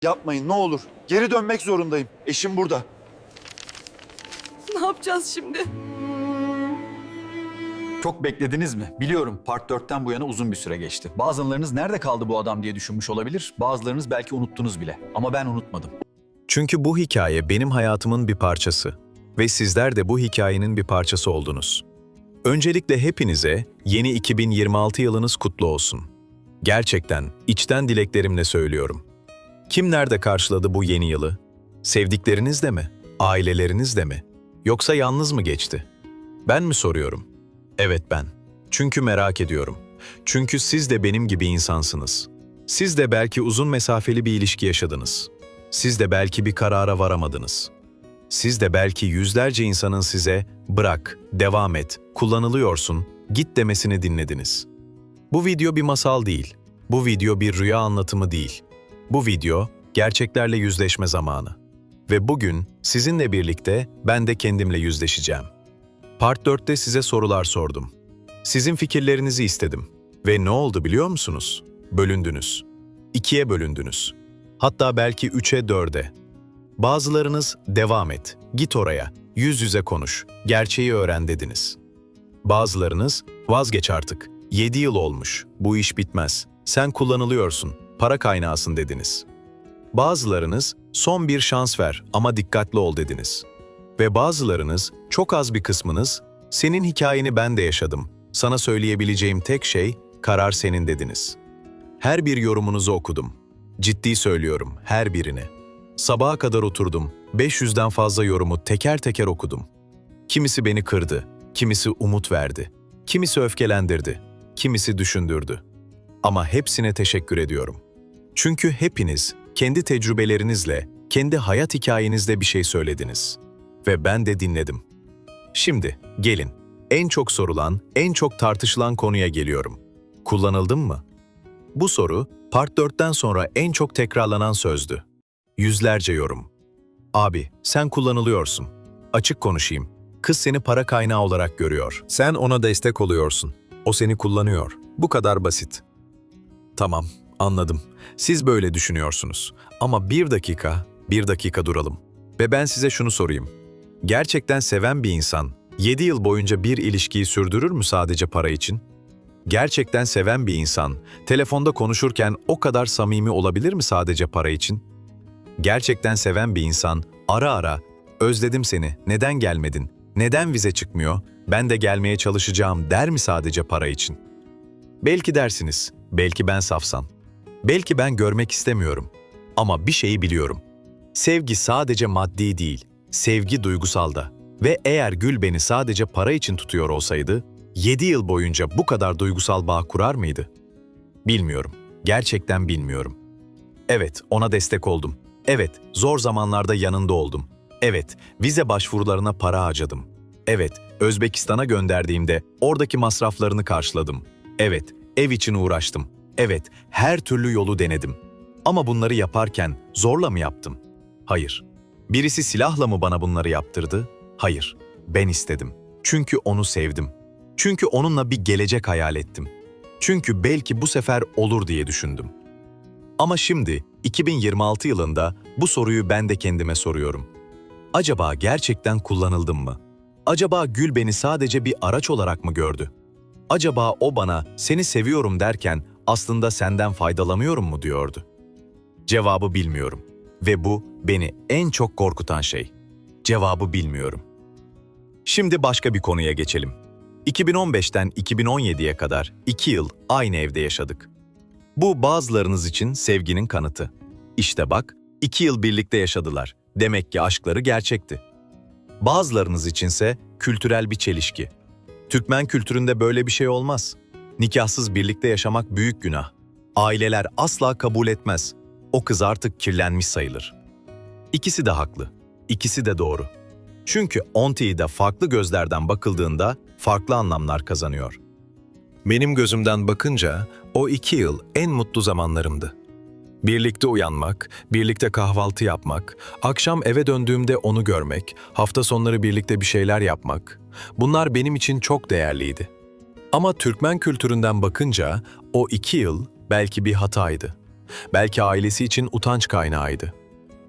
Yapmayın ne olur. Geri dönmek zorundayım. Eşim burada. Ne yapacağız şimdi? Çok beklediniz mi? Biliyorum Part 4'ten bu yana uzun bir süre geçti. Bazılarınız nerede kaldı bu adam diye düşünmüş olabilir. Bazılarınız belki unuttunuz bile. Ama ben unutmadım. Çünkü bu hikaye benim hayatımın bir parçası ve sizler de bu hikayenin bir parçası oldunuz. Öncelikle hepinize yeni 2026 yılınız kutlu olsun. Gerçekten, içten dileklerimle söylüyorum. Kim nerede karşıladı bu yeni yılı? Sevdikleriniz de mi? Aileleriniz de mi? Yoksa yalnız mı geçti? Ben mi soruyorum? Evet ben. Çünkü merak ediyorum. Çünkü siz de benim gibi insansınız. Siz de belki uzun mesafeli bir ilişki yaşadınız. Siz de belki bir karara varamadınız. Siz de belki yüzlerce insanın size "bırak, devam et, kullanılıyorsun, git" demesini dinlediniz. Bu video bir masal değil. Bu video bir rüya anlatımı değil. Bu video gerçeklerle yüzleşme zamanı. Ve bugün sizinle birlikte ben de kendimle yüzleşeceğim. Part 4'te size sorular sordum. Sizin fikirlerinizi istedim. Ve ne oldu biliyor musunuz? Bölündünüz. 2'ye bölündünüz. Hatta belki 3'e 4'e. Bazılarınız "devam et, git oraya, yüz yüze konuş, gerçeği öğren" dediniz. Bazılarınız "vazgeç artık, 7 yıl olmuş, bu iş bitmez, sen kullanılıyorsun, para kaynağısın" dediniz. Bazılarınız "son bir şans ver ama dikkatli ol" dediniz. Ve bazılarınız, çok az bir kısmınız, "senin hikayeni ben de yaşadım, sana söyleyebileceğim tek şey karar senin" dediniz. Her bir yorumunuzu okudum. Ciddi söylüyorum, her birini. Sabaha kadar oturdum, 500'den fazla yorumu teker teker okudum. Kimisi beni kırdı, kimisi umut verdi, kimisi öfkelendirdi, kimisi düşündürdü. Ama hepsine teşekkür ediyorum. Çünkü hepiniz kendi tecrübelerinizle, kendi hayat hikayenizle bir şey söylediniz. Ve ben de dinledim. Şimdi gelin, en çok sorulan, en çok tartışılan konuya geliyorum. Kullanıldım mı? Bu soru, Part 4'ten sonra en çok tekrarlanan sözdü. Yüzlerce yorum. Abi, sen kullanılıyorsun. Açık konuşayım. Kız seni para kaynağı olarak görüyor. Sen ona destek oluyorsun. O seni kullanıyor. Bu kadar basit. Tamam, anladım. Siz böyle düşünüyorsunuz. Ama bir dakika duralım. Ve ben size şunu sorayım. Gerçekten seven bir insan 7 yıl boyunca bir ilişkiyi sürdürür mü sadece para için? Gerçekten seven bir insan telefonda konuşurken o kadar samimi olabilir mi sadece para için? Gerçekten seven bir insan ara ara "özledim seni, neden gelmedin, neden vize çıkmıyor, ben de gelmeye çalışacağım" der mi sadece para için? Belki dersiniz, belki ben safsam. Belki ben görmek istemiyorum. Ama bir şeyi biliyorum. Sevgi sadece maddi değil, sevgi duygusal da. Ve eğer Gül beni sadece para için tutuyor olsaydı, 7 yıl boyunca bu kadar duygusal bağ kurar mıydı? Bilmiyorum, gerçekten bilmiyorum. Evet, ona destek oldum. Evet, zor zamanlarda yanında oldum. Evet, vize başvurularına para harcadım. Evet, Özbekistan'a gönderdiğimde oradaki masraflarını karşıladım. Evet, ev için uğraştım. Evet, her türlü yolu denedim. Ama bunları yaparken zorla mı yaptım? Hayır. Birisi silahla mı bana bunları yaptırdı? Hayır. Ben istedim. Çünkü onu sevdim. Çünkü onunla bir gelecek hayal ettim. Çünkü belki bu sefer olur diye düşündüm. Ama şimdi 2026 yılında bu soruyu ben de kendime soruyorum. Acaba gerçekten kullanıldım mı? Acaba Gül beni sadece bir araç olarak mı gördü? Acaba o bana "seni seviyorum" derken aslında "senden faydalanıyorum" mu diyordu? Cevabı bilmiyorum. Ve bu beni en çok korkutan şey. Cevabı bilmiyorum. Şimdi başka bir konuya geçelim. 2015'ten 2017'ye kadar 2 yıl aynı evde yaşadık. Bu bazılarınız için sevginin kanıtı. İşte bak, 2 yıl birlikte yaşadılar. Demek ki aşkları gerçekti. Bazılarınız içinse kültürel bir çelişki. Türkmen kültüründe böyle bir şey olmaz. Nikahsız birlikte yaşamak büyük günah. Aileler asla kabul etmez. O kız artık kirlenmiş sayılır. İkisi de haklı. İkisi de doğru. Çünkü Onti'de farklı gözlerden bakıldığında farklı anlamlar kazanıyor. Benim gözümden bakınca o 2 yıl en mutlu zamanlarımdı. Birlikte uyanmak, birlikte kahvaltı yapmak, akşam eve döndüğümde onu görmek, hafta sonları birlikte bir şeyler yapmak, bunlar benim için çok değerliydi. Ama Türkmen kültüründen bakınca o 2 yıl belki bir hataydı. Belki ailesi için utanç kaynağıydı.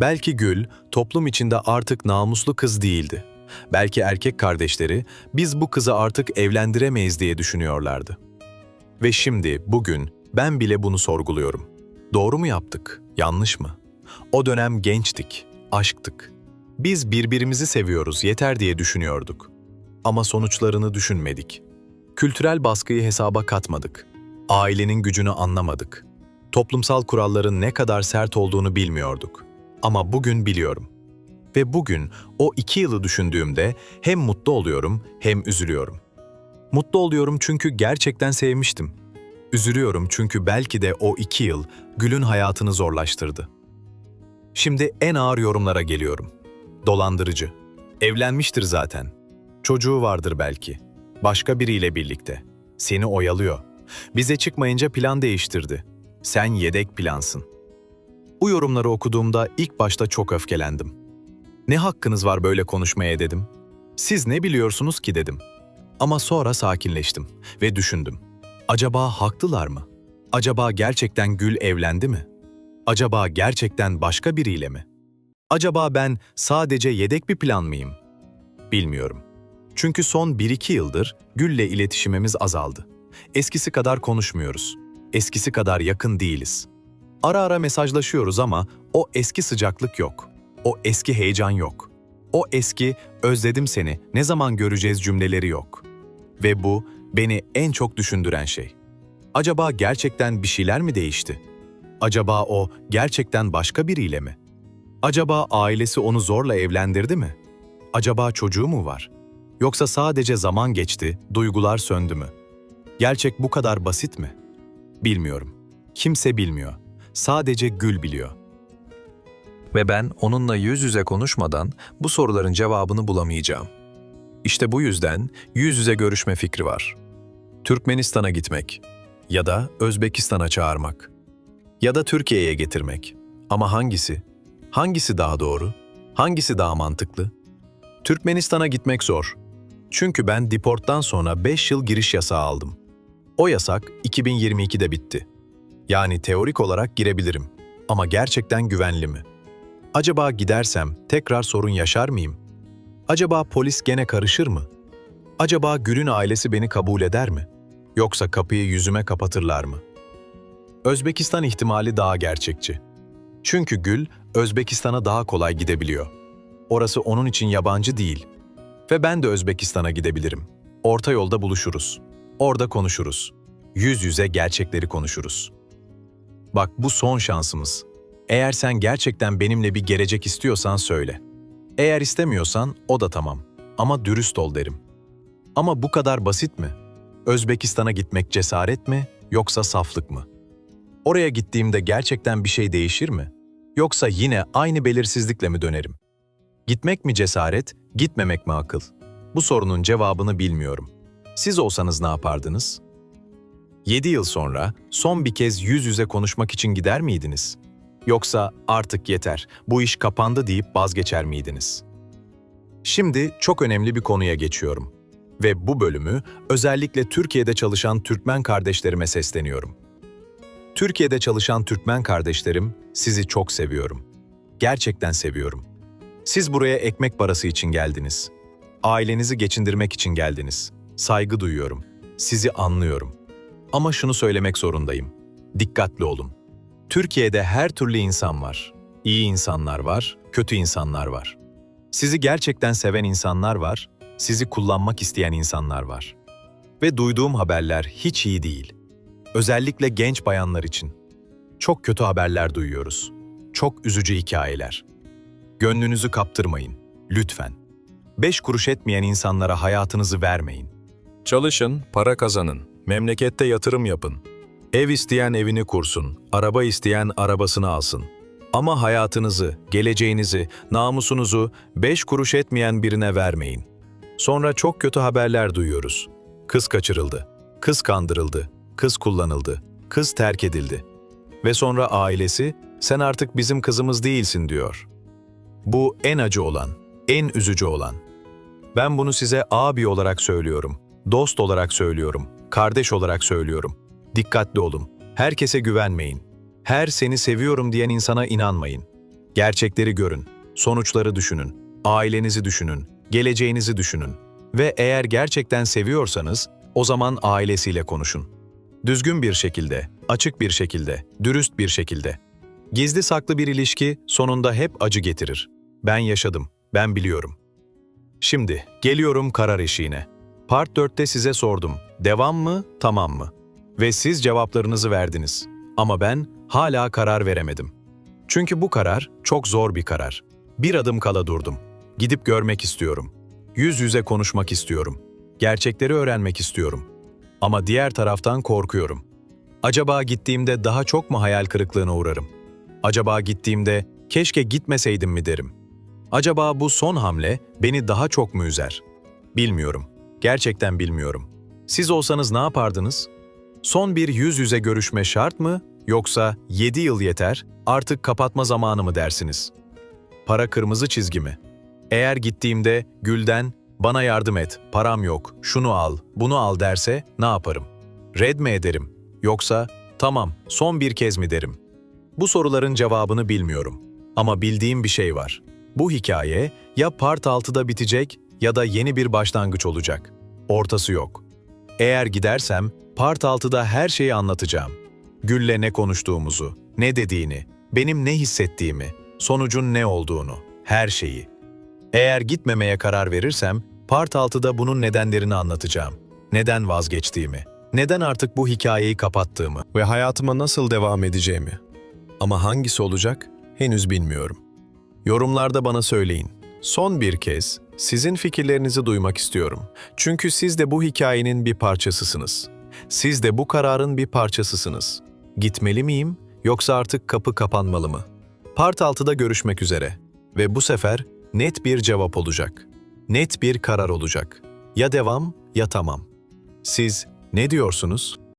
Belki Gül, toplum içinde artık namuslu kız değildi. Belki erkek kardeşleri, biz bu kızı artık evlendiremeyiz diye düşünüyorlardı. Ve şimdi, bugün, ben bile bunu sorguluyorum. Doğru mu yaptık, yanlış mı? O dönem gençtik, aşktık. Biz birbirimizi seviyoruz, yeter diye düşünüyorduk. Ama sonuçlarını düşünmedik. Kültürel baskıyı hesaba katmadık. Ailenin gücünü anlamadık. Toplumsal kuralların ne kadar sert olduğunu bilmiyorduk. Ama bugün biliyorum. Ve bugün o 2 yılı düşündüğümde hem mutlu oluyorum hem üzülüyorum. Mutlu oluyorum çünkü gerçekten sevmiştim. Üzülüyorum çünkü belki de o 2 yıl Gül'ün hayatını zorlaştırdı. Şimdi en ağır yorumlara geliyorum. Dolandırıcı. Evlenmiştir zaten. Çocuğu vardır belki. Başka biriyle birlikte. Seni oyalıyor. Bize çıkmayınca plan değiştirdi. Sen yedek plansın. Bu yorumları okuduğumda ilk başta çok öfkelendim. Ne hakkınız var böyle konuşmaya dedim. Siz ne biliyorsunuz ki dedim. Ama sonra sakinleştim ve düşündüm. Acaba haklılar mı? Acaba gerçekten Gül evlendi mi? Acaba gerçekten başka biriyle mi? Acaba ben sadece yedek bir plan mıyım? Bilmiyorum. Çünkü son 1-2 yıldır Gül'le iletişimimiz azaldı. Eskisi kadar konuşmuyoruz. Eskisi kadar yakın değiliz. Ara ara mesajlaşıyoruz ama o eski sıcaklık yok. O eski heyecan yok. O eski "özledim seni, ne zaman göreceğiz" cümleleri yok. Ve bu beni en çok düşündüren şey. Acaba gerçekten bir şeyler mi değişti? Acaba o gerçekten başka biriyle mi? Acaba ailesi onu zorla evlendirdi mi? Acaba çocuğu mu var? Yoksa sadece zaman geçti, duygular söndü mü? Gerçek bu kadar basit mi? Bilmiyorum. Kimse bilmiyor. Sadece Gül biliyor. Ve ben onunla yüz yüze konuşmadan bu soruların cevabını bulamayacağım. İşte bu yüzden yüz yüze görüşme fikri var. Türkmenistan'a gitmek ya da Özbekistan'a çağırmak ya da Türkiye'ye getirmek. Ama hangisi? Hangisi daha doğru? Hangisi daha mantıklı? Türkmenistan'a gitmek zor. Çünkü ben deporttan sonra 5 yıl giriş yasağı aldım. O yasak 2022'de bitti. Yani teorik olarak girebilirim. Ama gerçekten güvenli mi? Acaba gidersem tekrar sorun yaşar mıyım? Acaba polis gene karışır mı? Acaba Gül'ün ailesi beni kabul eder mi? Yoksa kapıyı yüzüme kapatırlar mı? Özbekistan ihtimali daha gerçekçi. Çünkü Gül, Özbekistan'a daha kolay gidebiliyor. Orası onun için yabancı değil. Ve ben de Özbekistan'a gidebilirim. Orta yolda buluşuruz. Orada konuşuruz. Yüz yüze gerçekleri konuşuruz. Bak, bu son şansımız. Eğer sen gerçekten benimle bir gelecek istiyorsan söyle. Eğer istemiyorsan o da tamam. Ama dürüst ol derim. Ama bu kadar basit mi? Özbekistan'a gitmek cesaret mi, yoksa saflık mı? Oraya gittiğimde gerçekten bir şey değişir mi? Yoksa yine aynı belirsizlikle mi dönerim? Gitmek mi cesaret, gitmemek mi akıl? Bu sorunun cevabını bilmiyorum. Siz olsanız ne yapardınız? 7 yıl sonra son bir kez yüz yüze konuşmak için gider miydiniz? Yoksa artık yeter, bu iş kapandı deyip vazgeçer miydiniz? Şimdi çok önemli bir konuya geçiyorum. Ve bu bölümü özellikle Türkiye'de çalışan Türkmen kardeşlerime sesleniyorum. Türkiye'de çalışan Türkmen kardeşlerim, sizi çok seviyorum. Gerçekten seviyorum. Siz buraya ekmek parası için geldiniz. Ailenizi geçindirmek için geldiniz. Saygı duyuyorum. Sizi anlıyorum. Ama şunu söylemek zorundayım. Dikkatli olun. Türkiye'de her türlü insan var. İyi insanlar var, kötü insanlar var. Sizi gerçekten seven insanlar var, sizi kullanmak isteyen insanlar var. Ve duyduğum haberler hiç iyi değil. Özellikle genç bayanlar için. Çok kötü haberler duyuyoruz. Çok üzücü hikayeler. Gönlünüzü kaptırmayın, lütfen. 5 kuruş etmeyen insanlara hayatınızı vermeyin. Çalışın, para kazanın, memlekette yatırım yapın. Ev isteyen evini kursun, araba isteyen arabasını alsın. Ama hayatınızı, geleceğinizi, namusunuzu 5 kuruş etmeyen birine vermeyin. Sonra çok kötü haberler duyuyoruz. Kız kaçırıldı, kız kandırıldı, kız kullanıldı, kız terk edildi. Ve sonra ailesi, "Sen artık bizim kızımız değilsin" diyor. Bu en acı olan, en üzücü olan. Ben bunu size abi olarak söylüyorum, dost olarak söylüyorum, kardeş olarak söylüyorum. Dikkatli olun. Herkese güvenmeyin. Her seni seviyorum diyen insana inanmayın. Gerçekleri görün, sonuçları düşünün, ailenizi düşünün, geleceğinizi düşünün. Ve eğer gerçekten seviyorsanız, o zaman ailesiyle konuşun. Düzgün bir şekilde, açık bir şekilde, dürüst bir şekilde. Gizli saklı bir ilişki sonunda hep acı getirir. Ben yaşadım, ben biliyorum. Şimdi geliyorum karar eşiğine. Part 4'te size sordum. Devam mı, tamam mı? Ve siz cevaplarınızı verdiniz. Ama ben hala karar veremedim. Çünkü bu karar çok zor bir karar. Bir adım kala durdum. Gidip görmek istiyorum. Yüz yüze konuşmak istiyorum. Gerçekleri öğrenmek istiyorum. Ama diğer taraftan korkuyorum. Acaba gittiğimde daha çok mu hayal kırıklığına uğrarım? Acaba gittiğimde keşke gitmeseydim mi derim? Acaba bu son hamle beni daha çok mu üzer? Bilmiyorum. Gerçekten bilmiyorum. Siz olsanız ne yapardınız? Son bir yüz yüze görüşme şart mı? Yoksa 7 yıl yeter, artık kapatma zamanı mı dersiniz? Para kırmızı çizgi mi? Eğer gittiğimde Gülden, bana yardım et, param yok, şunu al, bunu al derse ne yaparım? Red mi ederim? Yoksa tamam, son bir kez mi derim? Bu soruların cevabını bilmiyorum. Ama bildiğim bir şey var. Bu hikaye ya Part 6'da bitecek ya da yeni bir başlangıç olacak. Ortası yok. Eğer gidersem Part 6'da her şeyi anlatacağım. Gül'le ne konuştuğumuzu, ne dediğini, benim ne hissettiğimi, sonucun ne olduğunu, her şeyi. Eğer gitmemeye karar verirsem Part 6'da bunun nedenlerini anlatacağım. Neden vazgeçtiğimi, neden artık bu hikayeyi kapattığımı. Ve hayatıma nasıl devam edeceğimi. Ama hangisi olacak henüz bilmiyorum. Yorumlarda bana söyleyin. Son bir kez sizin fikirlerinizi duymak istiyorum. Çünkü siz de bu hikayenin bir parçasısınız. Siz de bu kararın bir parçasısınız. Gitmeli miyim yoksa artık kapı kapanmalı mı? Part 6'da görüşmek üzere. Ve bu sefer net bir cevap olacak. Net bir karar olacak. Ya devam ya tamam. Siz ne diyorsunuz?